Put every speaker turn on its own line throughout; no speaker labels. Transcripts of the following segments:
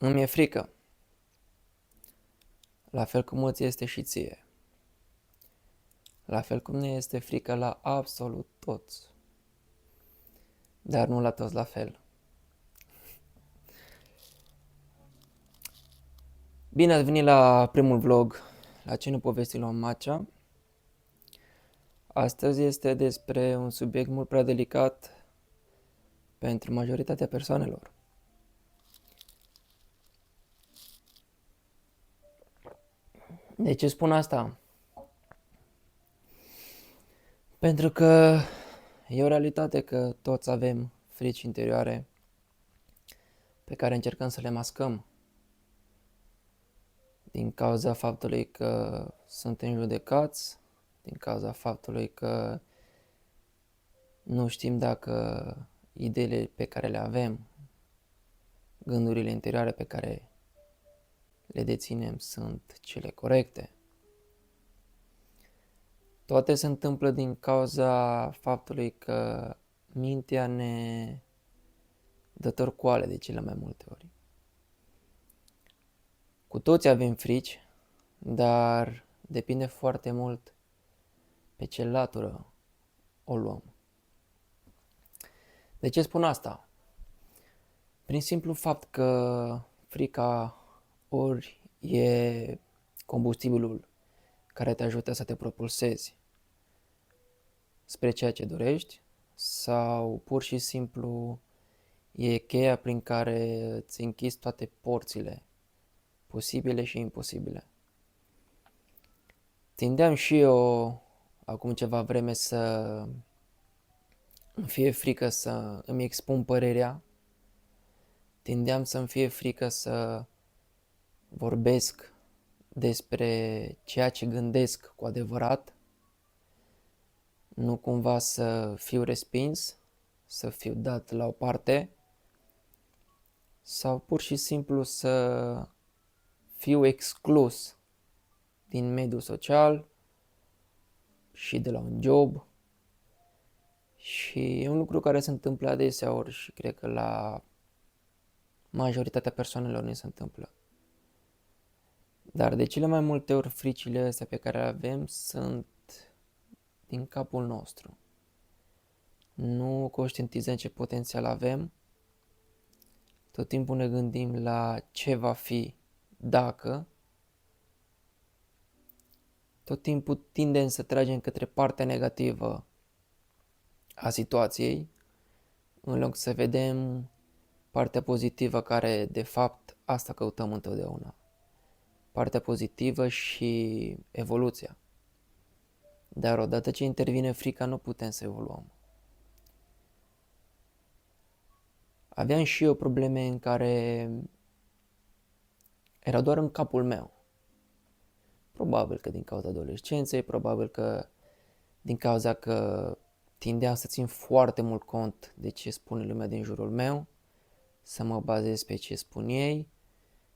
Îmi e frică, la fel cum îți este și ție. La fel cum ne este frică la absolut toți. Dar nu la toți la fel. Bine ați venit la primul vlog la Ce nu povesti luăm Macea. Astăzi este despre un subiect mult prea delicat pentru majoritatea persoanelor. De ce spun asta? Pentru că e o realitate că toți avem frici interioare pe care încercăm să le mascăm din cauza faptului că suntem judecați, din cauza faptului că nu știm dacă ideile pe care le avem, gândurile interioare pe care le deținem sunt cele corecte. Toate se întâmplă din cauza faptului că mintea ne dă torcoale de cele mai multe ori. Cu toți avem frici, dar depinde foarte mult pe ce latură o luăm. De ce spun asta? Prin simplu fapt că frica ori e combustibilul care te ajută să te propulsezi spre ceea ce dorești, sau pur și simplu e cheia prin care îți închizi toate porțile posibile și imposibile. Tindeam și eu acum ceva vreme să îmi fie frică să îmi expun părerea, tindeam să îmi fie frică să vorbesc despre ceea ce gândesc cu adevărat, nu cumva să fiu respins, să fiu dat la o parte, sau pur și simplu să fiu exclus din mediul social și de la un job. Și e un lucru care se întâmplă adeseori și cred că la majoritatea persoanelor nu se întâmplă. Dar de cele mai multe ori fricile astea pe care le avem sunt din capul nostru. Nu conștientizăm ce potențial avem, tot timpul ne gândim la ce va fi dacă, tot timpul tindem să tragem către partea negativă a situației, în loc să vedem partea pozitivă care, de fapt, asta căutăm întotdeauna. Partea pozitivă și evoluția. Dar odată ce intervine frica, nu putem să evoluăm. Aveam și eu probleme în care era doar în capul meu. Probabil că din cauza adolescenței, probabil că din cauza că tindeam să țin foarte mult cont de ce spune lumea din jurul meu, să mă bazez pe ce spun ei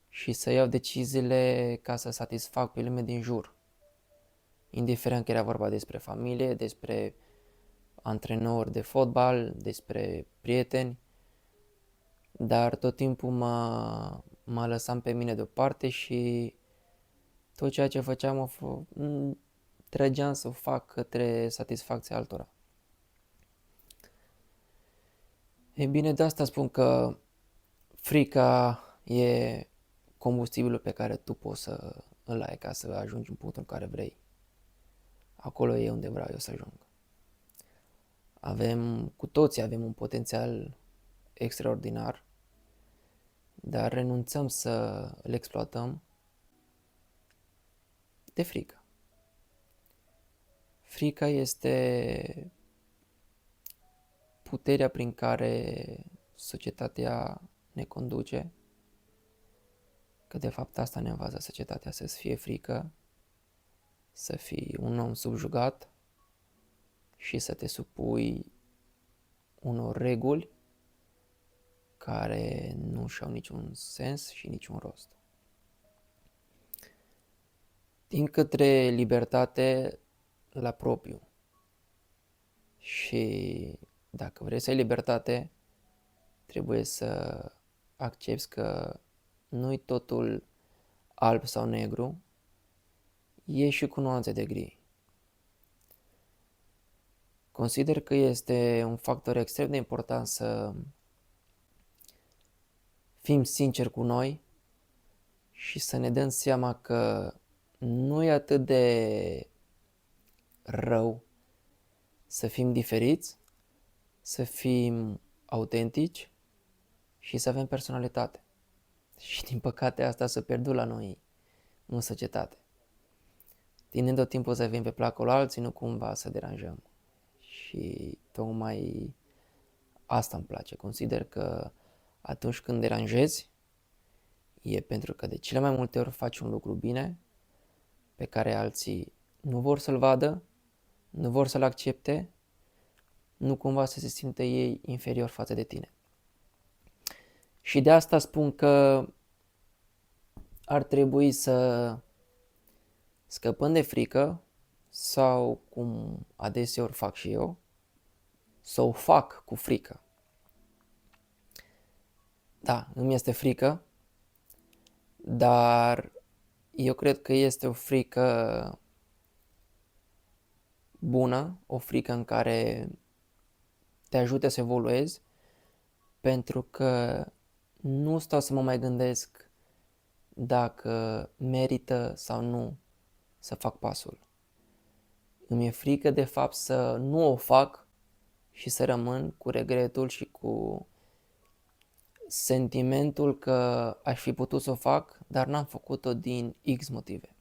și să iau deciziile ca să satisfac pe lumea din jur. Indiferent că era vorba despre familie, despre antrenori de fotbal, despre prieteni, dar tot timpul mă lăsam pe mine deoparte și tot ceea ce făceam trăgeam să o fac către satisfacția altora. Ei bine, de asta spun că frica e combustibilul pe care tu poți să îl ai ca să ajungi în punctul în care vrei. Acolo e unde vreau eu să ajung. Cu toții avem un potențial extraordinar, dar renunțăm să îl exploatăm de frică. Frica este puterea prin care societatea ne conduce, că de fapt asta ne învață societatea, să-ți fie frică, să fii un om subjugat și să te supui unor reguli care nu și-au niciun sens și niciun rost. Din către libertate la propriu. Și dacă vrei să ai libertate, trebuie să accepti că nu-i totul alb sau negru, e și cu nuanțe de gri. Consider că este un factor extrem de important să fim sinceri cu noi și să ne dăm seama că nu e atât de rău să fim diferiți, să fim autentici și să avem personalitate. Și din păcate asta s-a pierdut la noi în societate. Tindem tot timpul să fim pe placul alții, nu cumva să deranjăm. Și tocmai asta îmi place. Consider că atunci când deranjezi, e pentru că de cele mai multe ori faci un lucru bine, pe care alții nu vor să-l vadă, nu vor să-l accepte, nu cumva să se simtă ei inferior față de tine. Și de asta spun că ar trebui să scăpăm de frică sau, cum adeseori fac și eu, să o fac cu frică. Da, îmi este frică, dar eu cred că este o frică bună, o frică în care te ajută să evoluezi, pentru că nu stau să mă mai gândesc dacă merită sau nu să fac pasul. Îmi e frică de fapt să nu o fac și să rămân cu regretul și cu sentimentul că aș fi putut să o fac, dar n-am făcut-o din X motive.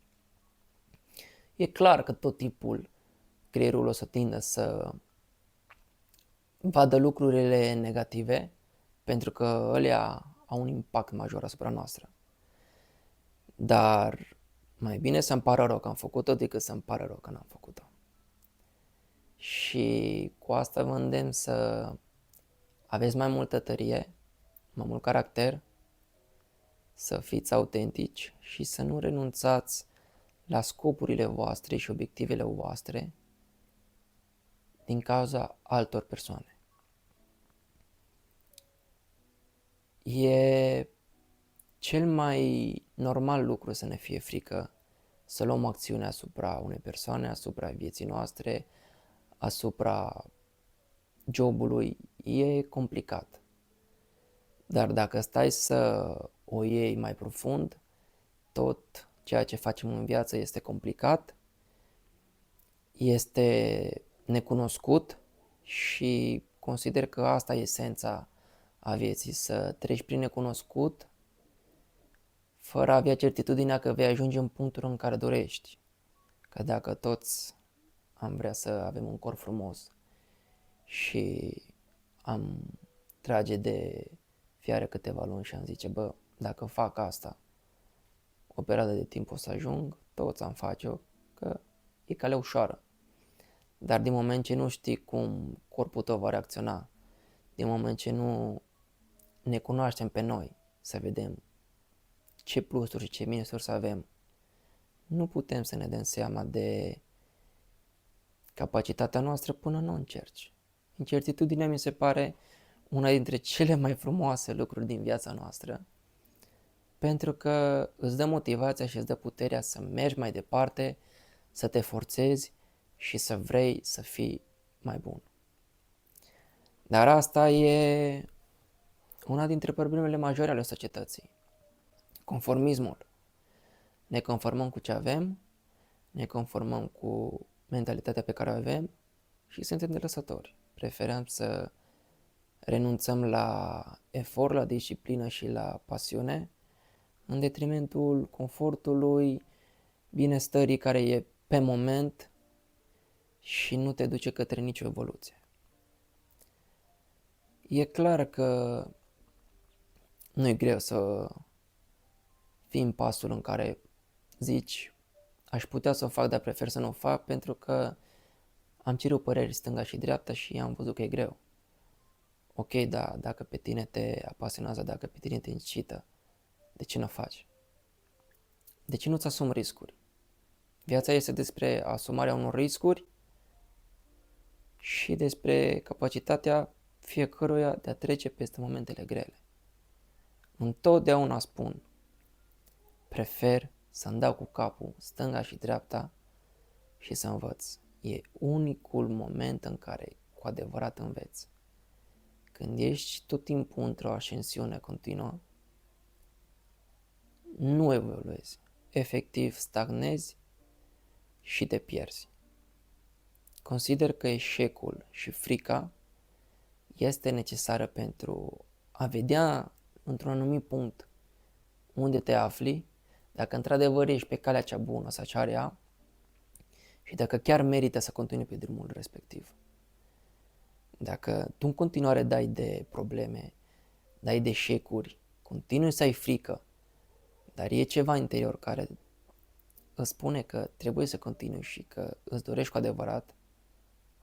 E clar că tot tipul creierul o să tindă să vadă lucrurile negative, pentru că alea au un impact major asupra noastră. Dar mai bine să-mi pară rău că am făcut-o decât să-mi pară rău că n-am făcut-o. Și cu asta vă îndemn să aveți mai multă tărie, mai mult caracter, să fiți autentici și să nu renunțați la scopurile voastre și obiectivele voastre din cauza altor persoane. E cel mai normal lucru să ne fie frică să luăm acțiune asupra unei persoane, asupra vieții noastre, asupra jobului. E complicat. Dar dacă stai să o iei mai profund, tot ceea ce facem în viață este complicat, este necunoscut și consider că asta e esența a vieții, să treci prin necunoscut fără a avea certitudinea că vei ajunge în punctul în care dorești. Că dacă toți am vrea să avem un corp frumos și am trage de fiare câteva luni și am zice, bă, dacă fac asta, o perioadă de timp o să ajung, toți am face-o, că e calea ușoară. Dar din moment ce nu știi cum corpul tău va reacționa, din moment ce nu ne cunoaștem pe noi, să vedem ce plusuri și ce minusuri să avem, nu putem să ne dăm seama de capacitatea noastră până nu încerci. Incertitudinea mi se pare una dintre cele mai frumoase lucruri din viața noastră, pentru că îți dă motivația și îți dă puterea să mergi mai departe, să te forțezi și să vrei să fii mai bun. Dar asta e una dintre problemele majore ale societății. Conformismul. Ne conformăm cu ce avem, ne conformăm cu mentalitatea pe care o avem și suntem de lăsători. Preferăm să renunțăm la efort, la disciplină și la pasiune în detrimentul confortului, binestării care e pe moment și nu te duce către nicio evoluție. E clar că nu e greu să fii în pasul în care zici aș putea să o fac, dar prefer să nu o fac pentru că am cerut păreri stânga și dreapta și am văzut că e greu. Ok, da, dacă pe tine te apasionează, dacă pe tine te incită, de ce nu o faci? De ce nu-ți asumi riscuri? Viața este despre asumarea unor riscuri și despre capacitatea fiecăruia de a trece peste momentele grele. Întotdeauna spun prefer să-mi dau cu capul stânga și dreapta și să învăț. E unicul moment în care cu adevărat înveți. Când ești tot timpul într-o ascensiune continuă, nu evoluezi. Efectiv stagnezi și te pierzi. Consider că eșecul și frica este necesară pentru a vedea într-un anumit punct unde te afli, dacă într-adevăr ești pe calea cea bună sau cea rea și dacă chiar merită să continui pe drumul respectiv. Dacă tu în continuare dai de probleme, dai de eșecuri, continui să ai frică, dar e ceva interior care îți spune că trebuie să continui și că îți dorești cu adevărat,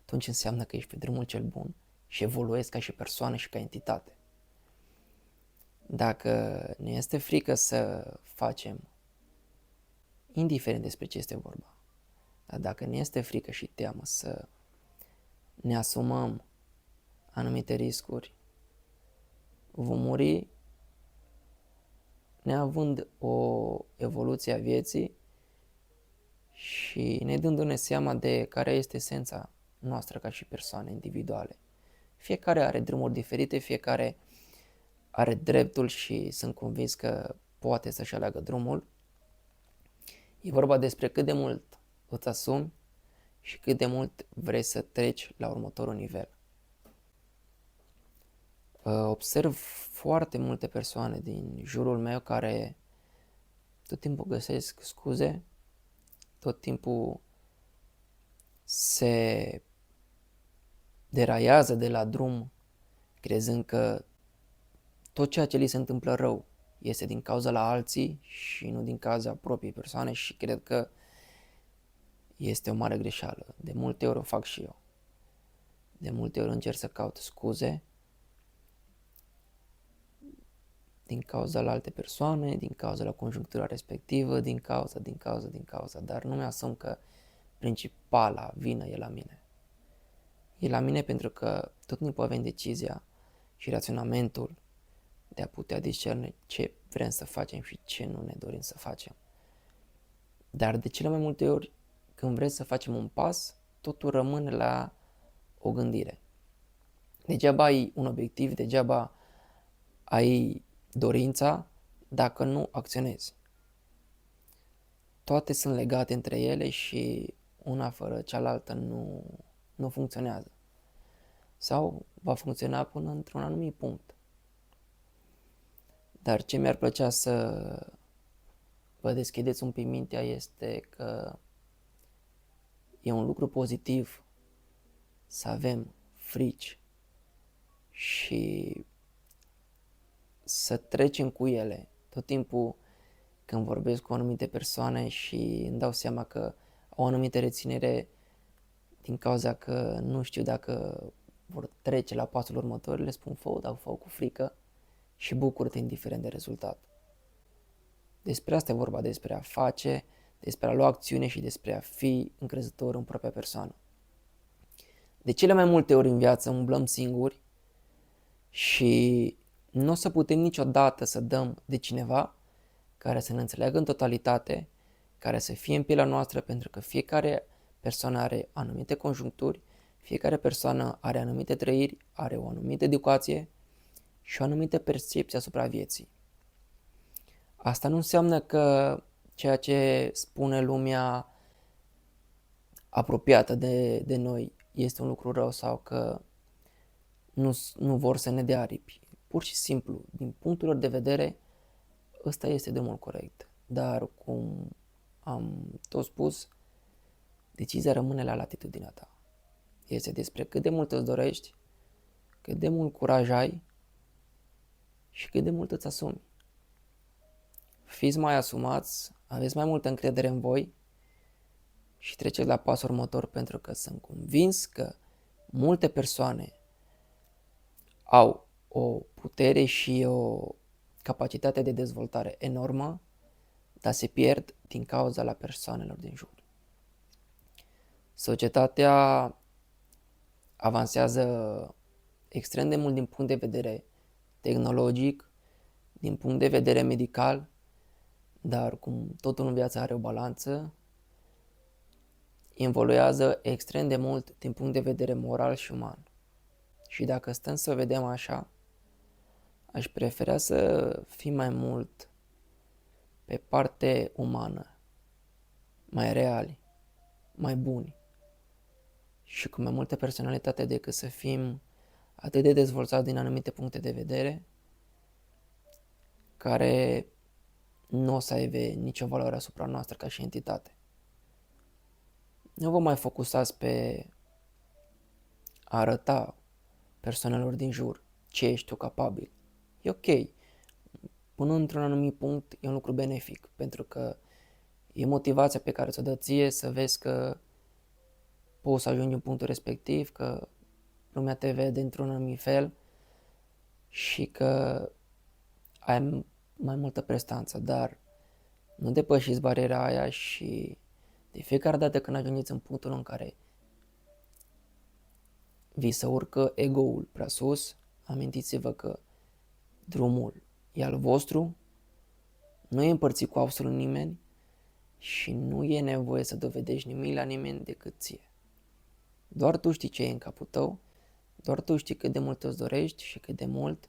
atunci înseamnă că ești pe drumul cel bun și evoluezi ca și persoană și ca entitate. Dacă ne este frică să facem, indiferent despre ce este vorba, dar dacă ne este frică și teamă să ne asumăm anumite riscuri, vom muri neavând o evoluție a vieții și ne dându-ne seama de care este esența noastră ca și persoane individuale. Fiecare are drumuri diferite, fiecare are dreptul și sunt convins că poate să-și aleagă drumul. E vorba despre cât de mult îți asumi și cât de mult vrei să treci la următorul nivel. Observ foarte multe persoane din jurul meu care tot timpul găsesc scuze, tot timpul se deraiază de la drum, crezând că tot ceea ce li se întâmplă rău este din cauza la alții și nu din cauza propriei persoane și cred că este o mare greșeală. De multe ori o fac și eu. De multe ori încerc să caut scuze din cauza la alte persoane, din cauza la conjunctura respectivă, din cauza, dar nu mi-asum că principala vină e la mine. E la mine pentru că tot timpul avem decizia și raționamentul de a putea discerne ce vrem să facem și ce nu ne dorim să facem. Dar de cele mai multe ori, când vrem să facem un pas, totul rămâne la o gândire. Degeaba ai un obiectiv, degeaba ai dorința dacă nu acționezi. Toate sunt legate între ele și una fără cealaltă nu funcționează. Sau va funcționa până într-un anumit punct. Dar ce mi-ar plăcea să vă deschideți un pic mintea este că e un lucru pozitiv să avem frici și să trecem cu ele. Tot timpul când vorbesc cu anumite persoane și îmi dau seama că au o anumită reținere din cauza că nu știu dacă vor trece la pasul următor, le spun fă cu frică și bucură-te indiferent de rezultat. Despre asta e vorba, despre a face, despre a lua acțiune și despre a fi încrezător în propria persoană. De cele mai multe ori în viață umblăm singuri și nu o să putem niciodată să dăm de cineva care să ne înțeleagă în totalitate, care să fie în pielea noastră, pentru că fiecare persoană are anumite conjuncturi, fiecare persoană are anumite trăiri, are o anumită educație și o anumită percepție asupra vieții. Asta nu înseamnă că ceea ce spune lumea apropiată de noi este un lucru rău sau că nu vor să ne dea aripi. Pur și simplu, din punctul lor de vedere, ăsta este de mult corect. Dar, cum am tot spus, decizia rămâne la latitudinea ta. Este despre cât de mult îți dorești, cât de mult curaj ai și cât de mult îți asumi. Fiți mai asumați, aveți mai multă încredere în voi și treceți la pasul următor, pentru că sunt convins că multe persoane au o putere și o capacitate de dezvoltare enormă, dar se pierd din cauza la persoanelor din jur. Societatea avansează extrem de mult din punct de vedere tehnologic, din punct de vedere medical, dar cum totul în viață are o balanță, evoluează extrem de mult din punct de vedere moral și uman. Și dacă stăm să vedem așa, aș prefera să fim mai mult pe parte umană, mai reali, mai buni și cu mai multă personalitate decât să fim atât de dezvoltați din anumite puncte de vedere care nu o să aibă nicio valoare asupra noastră ca și entitate. Nu vă mai focusați pe a arăta persoanelor din jur ce ești tu capabil. E ok. Până într-un anumit punct e un lucru benefic, pentru că e motivația pe care ți-o dă ție să vezi că poți să ajungi în punctul respectiv, că lumea te vede într-un anumit fel și că ai mai multă prestanță, dar nu depășiți bariera aia și de fiecare dată când ajungeți în punctul în care vi se urcă ego-ul prea sus, amintiți-vă că drumul e al vostru, nu e împărțit cu absolut nimeni și nu e nevoie să dovedești nimic la nimeni decât ție. Doar tu știi ce e în capul tău, doar tu știi cât de mult îți dorești și cât de mult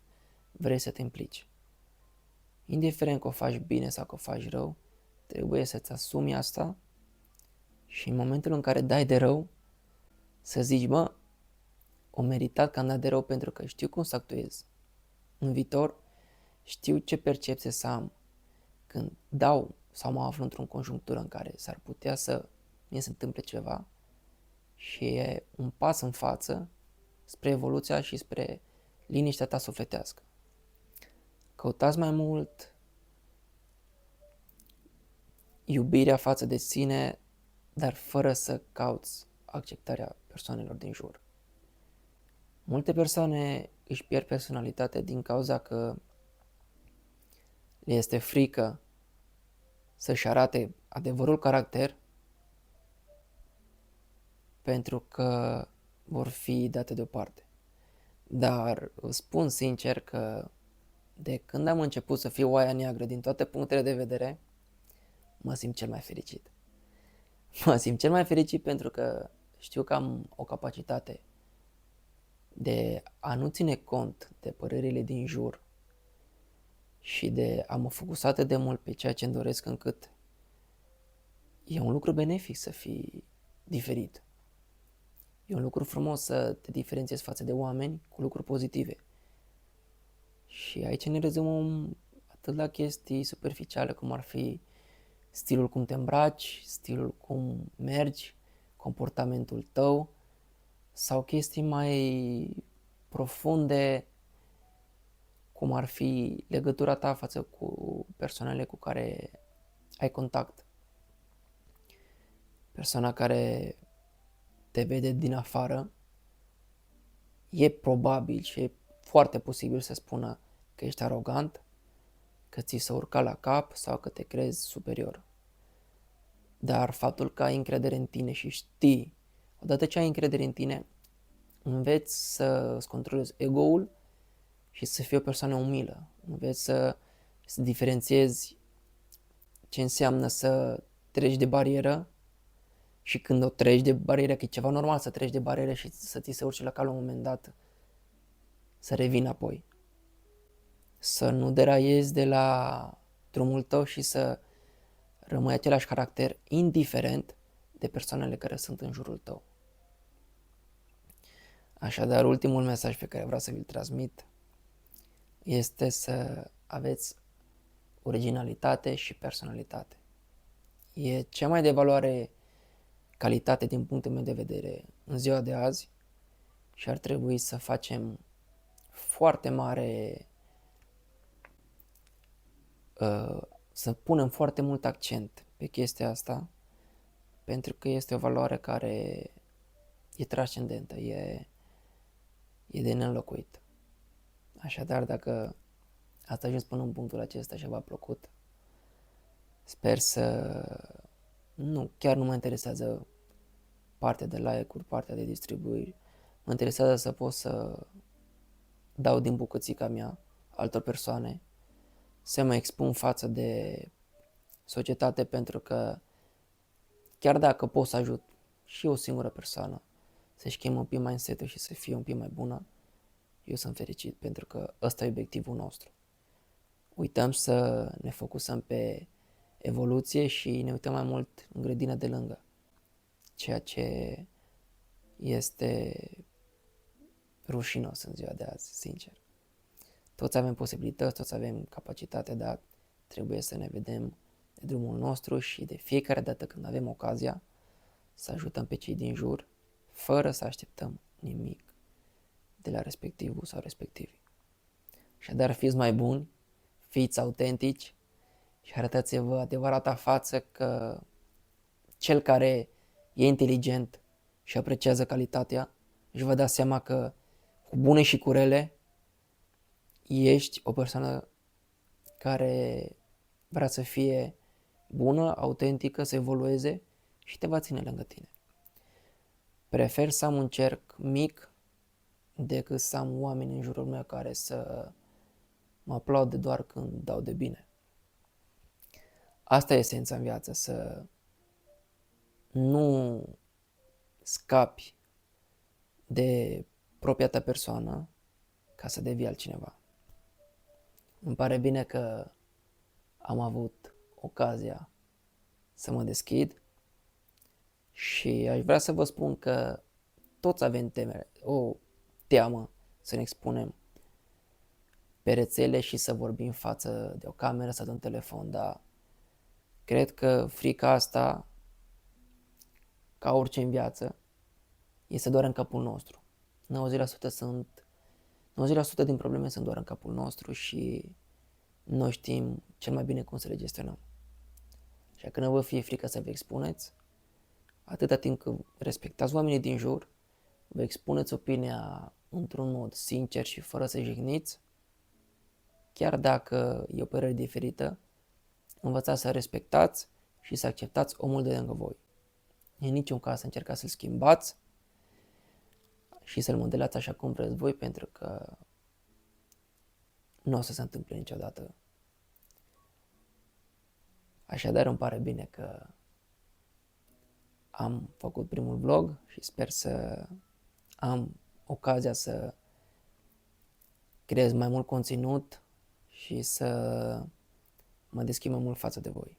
vrei să te implici. Indiferent că o faci bine sau că o faci rău, trebuie să-ți asumi asta și în momentul în care dai de rău, să zici, mă, o meritat că am dat de rău pentru că știu cum să actuez. În viitor, știu ce percepție să am când dau sau mă aflu într-o conjunctură în care s-ar putea să mi se întâmple ceva și e un pas în față spre evoluția și spre liniștea ta sufletească. Căutați mai mult iubirea față de sine, dar fără să cauți acceptarea persoanelor din jur. Multe persoane își pierd personalitatea din cauza că le este frică să-și arate adevărul caracter pentru că vor fi date deoparte. Dar îți spun sincer că de când am început să fiu oaia neagră din toate punctele de vedere, mă simt cel mai fericit. Mă simt cel mai fericit pentru că știu că am o capacitate de a nu ține cont de părerile din jur și de a mă focusa atât de mult pe ceea ce îmi doresc încât e un lucru benefic să fii diferit. E un lucru frumos să te diferențiezi față de oameni cu lucruri pozitive. Și aici ne rezumăm atât la chestii superficiale cum ar fi stilul cum te îmbraci, stilul cum mergi, comportamentul tău sau chestii mai profunde cum ar fi legătura ta față cu persoanele cu care ai contact. Persoana care te vede din afară e probabil și e foarte posibil să spună că ești arogant, că ți s-a urcat la cap sau că te crezi superior. Dar faptul că ai încredere în tine și știi, odată ce ai încredere în tine, înveți să-ți controlezi ego-ul și să fii o persoană umilă. Înveți să diferențiezi ce înseamnă să treci de barieră și când o treci de barieră, că e ceva normal să treci de barieră și să ți se urce la cal la un moment dat, să revii înapoi. Să nu deraiezi de la drumul tău și să rămâi același caracter indiferent de persoanele care sunt în jurul tău. Așadar, ultimul mesaj pe care vreau să vi-l transmit este să aveți originalitate și personalitate. E cea mai de valoare calitate din punctul meu de vedere în ziua de azi și ar trebui să facem foarte mare, să punem foarte mult accent pe chestia asta, pentru că este o valoare care e transcendentă, e de neînlocuit. Așadar, dacă ați ajuns până în punctul acesta și v-a plăcut, sper chiar nu mă interesează partea de like-uri, partea de distribuiri, mă interesează să pot să dau din bucățica mea altor persoane, să mă expun față de societate, pentru că chiar dacă pot să ajut și o singură persoană să-și schimbe un pic mindset-ul și să fie un pic mai bună, eu sunt fericit, pentru că ăsta e obiectivul nostru. Uităm să ne focusăm pe evoluție și ne uităm mai mult în grădina de lângă, ceea ce este rușinos în ziua de azi, sincer. Toți avem posibilități, toți avem capacitate, dar trebuie să ne vedem de drumul nostru și de fiecare dată când avem ocazia să ajutăm pe cei din jur, fără să așteptăm nimic de la respectivul sau respectivii. Așadar, fiți mai buni, fiți autentici și arătați-vă adevărata față, că cel care e inteligent și apreciază calitatea își va da seama că cu bune și cu rele ești o persoană care vrea să fie bună, autentică, să evolueze și te va ține lângă tine. Prefer să am un cerc mic decât să am oameni în jurul meu care să mă aplaude doar când dau de bine. Asta e esența în viață, să nu scapi de propria ta persoană ca să devii altcineva. Îmi pare bine că am avut ocazia să mă deschid și aș vrea să vă spun că toți avem temere, o teamă să ne expunem pe rețele și să vorbim față de o cameră sau de un telefon, dar cred că frica asta, ca orice în viață, este doar în capul nostru. 90% din probleme sunt doar în capul nostru și noi știm cel mai bine cum să le gestionăm. Și că nu vă fie frică să vă expuneți, atâta timp cât respectați oamenii din jur, vă expuneți opinia într-un mod sincer și fără să jigniți, chiar dacă e o părere diferită, învățați să respectați și să acceptați omul de lângă voi. În niciun caz să încercați să-l schimbați și să-l modelați așa cum vreți voi, pentru că nu o să se întâmple niciodată. Așadar, îmi pare bine că am făcut primul vlog și sper să am ocazia să creez mai mult conținut și să mă deschid mai mult față de voi.